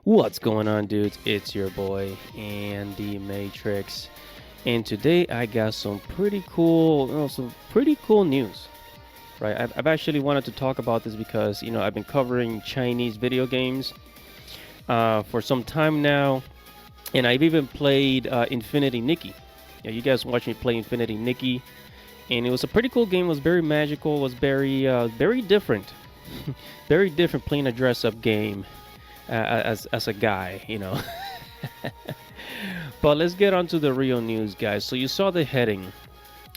What's going on, dudes? It's your boy Andy Matrix, and today I got some pretty cool, news. Right? I've actually wanted to talk about this because I've been covering Chinese video games for some time now, and I've even played Infinity Nikki. Yeah, you guys watched me play Infinity Nikki, and it was a pretty cool game. It was very magical. It was very different, very different playing a dress-up game as a guy. But let's get on to the real news, guys. So you saw the heading,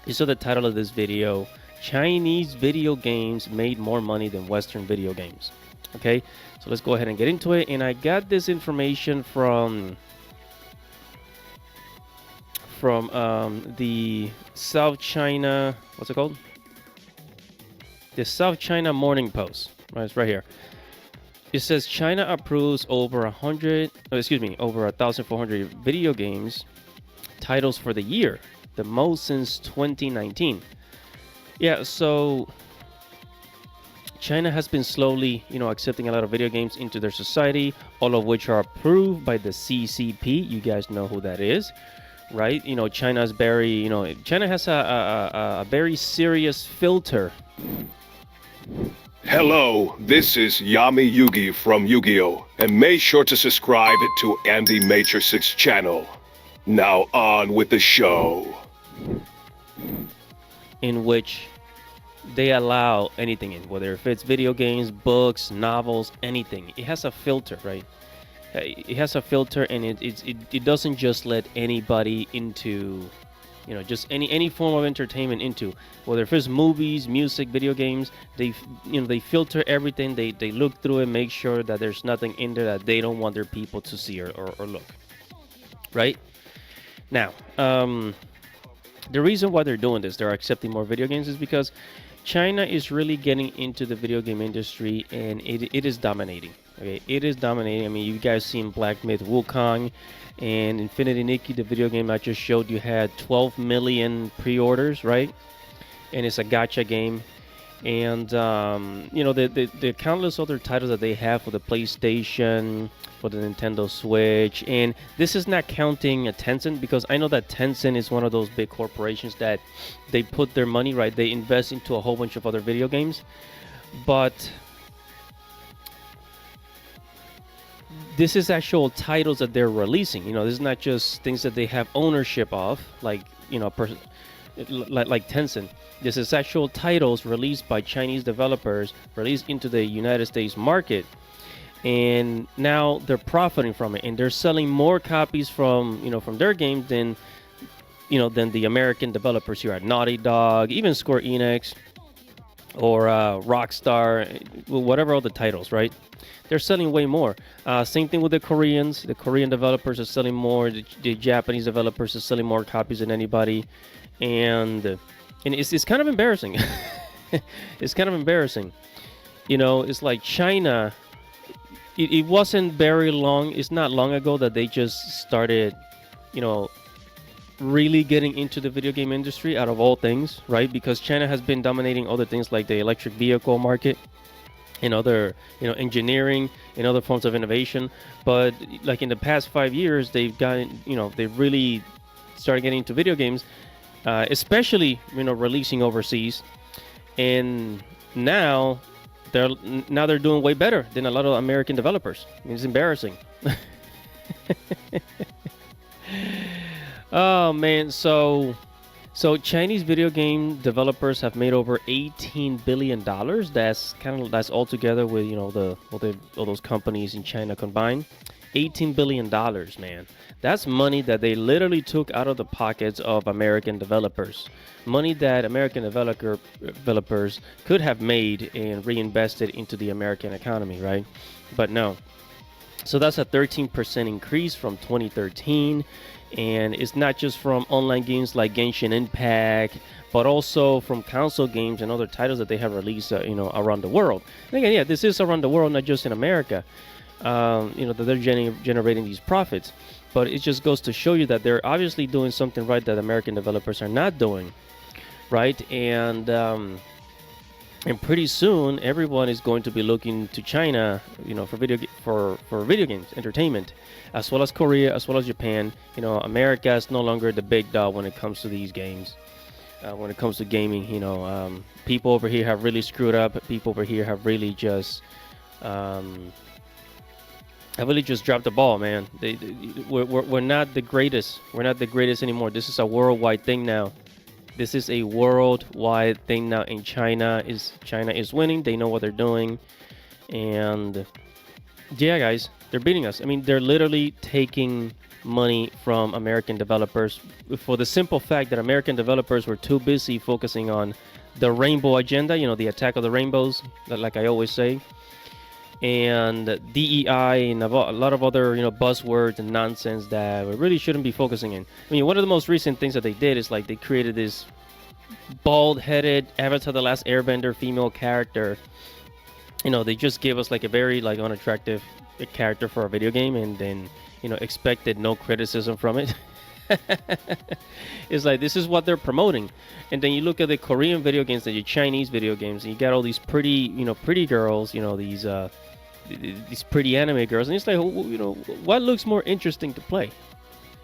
you saw the title of this video: Chinese video games made more money than Western video games. Okay, so let's go ahead and get into it. And I got this information from the South China, what's it called? The South China Morning Post. Right, it's right here. It says China approves over 1,400 video games titles for the year, the most since 2019. Yeah, so China has been slowly, accepting a lot of video games into their society, all of which are approved by the CCP. You guys know who that is, right? China's very, China has a very serious filter. Hello, this is Yami Yugi from Yu-Gi-Oh! And make sure to subscribe to Andy Matrix's channel. Now on with the show. In which they allow anything in, whether if it's video games, books, novels, anything. It has a filter, right? It has a filter, and it doesn't just let anybody into, just any form of entertainment into, whether if it's movies, music, video games. They filter everything. They look through it, make sure that there's nothing in there that they don't want their people to see or look. Right now, the reason why they're doing this, they're accepting more video games, is because China is really getting into the video game industry, and it is dominating. Okay, it is dominating. I mean, you guys seen Black Myth Wukong and Infinity Nikki, the video game I just showed you, had 12 million pre-orders, right? And it's a gacha game. And the countless other titles that they have for the PlayStation, for the Nintendo Switch. And this is not counting Tencent, because I know that Tencent is one of those big corporations that they put their money, right? They invest into a whole bunch of other video games. But this is actual titles that they're releasing. This is not just things that they have ownership of, like like Tencent. This is actual titles released by Chinese developers, released into the United States market, and now they're profiting from it, and they're selling more copies from their games than the American developers here at Naughty Dog, even Square Enix, or Rockstar, whatever other titles, right? They're selling way more. Same thing with the Koreans. The Korean developers are selling more. The Japanese developers are selling more copies than anybody, and it's kind of embarrassing. It's kind of embarrassing. It's like China. It wasn't very long. It's not long ago that they just started, really getting into the video game industry, out of all things, right? Because China has been dominating other things like the electric vehicle market and other, engineering and other forms of innovation. But like in the past 5 years, they've gotten, they've really started getting into video games, especially, releasing overseas. And now they're doing way better than a lot of American developers. It's embarrassing. Oh man, so Chinese video game developers have made over $18 billion. That's all together with all those companies in China combined. $18 billion, man. That's money that they literally took out of the pockets of American developers. Money that American developers could have made and reinvested into the American economy, right? But no. So that's a 13% increase from 2013. And it's not just from online games like Genshin Impact, but also from console games and other titles that they have released, around the world. And again, yeah, this is around the world, not just in America. That they're generating these profits. But it just goes to show you that they're obviously doing something right that American developers are not doing, right? And and pretty soon everyone is going to be looking to China, for for video games, entertainment, as well as Korea, as well as Japan. America is no longer the big dog when it comes to these games. When it comes to gaming, people over here have really screwed up. People over here um, have really just dropped the ball, man. We're not the greatest. We're not the greatest anymore. This is a worldwide thing now. This is a worldwide thing now. In China is winning. They know what they're doing, and yeah, guys, they're beating us. I mean, they're literally taking money from American developers for the simple fact that American developers were too busy focusing on the rainbow agenda. The attack of the rainbows, like I always say, and DEI and a lot of other buzzwords and nonsense that we really shouldn't be focusing in. I mean, one of the most recent things that they did is like they created this bald-headed Avatar: The Last Airbender female character. They just gave us like a very like unattractive character for a video game, and then expected no criticism from it. It's like this is what they're promoting, and then you look at the Korean video games and your Chinese video games, and you got all these pretty girls, these pretty anime girls, and it's like, what looks more interesting to play?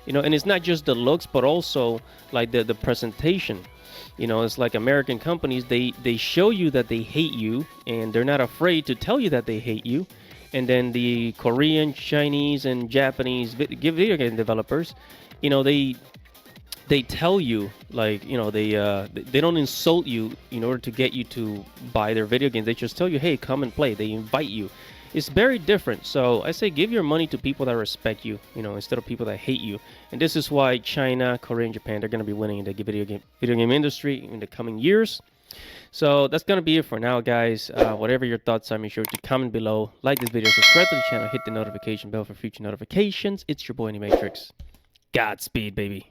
And it's not just the looks, but also like the presentation. It's like American companies, they show you that they hate you, and they're not afraid to tell you that they hate you. And then the Korean, Chinese, and Japanese video game developers, they tell you, like, they don't insult you in order to get you to buy their video games. They just tell you, hey, come and play. They invite you. It's very different. So I say give your money to people that respect you, instead of people that hate you. And this is why China, Korea, and Japan, they're going to be winning in the video game industry in the coming years. So that's going to be it for now, guys. Whatever your thoughts are, make sure to comment below. Like this video, subscribe to the channel, hit the notification bell for future notifications. It's your boy, Animatrix. Godspeed, baby.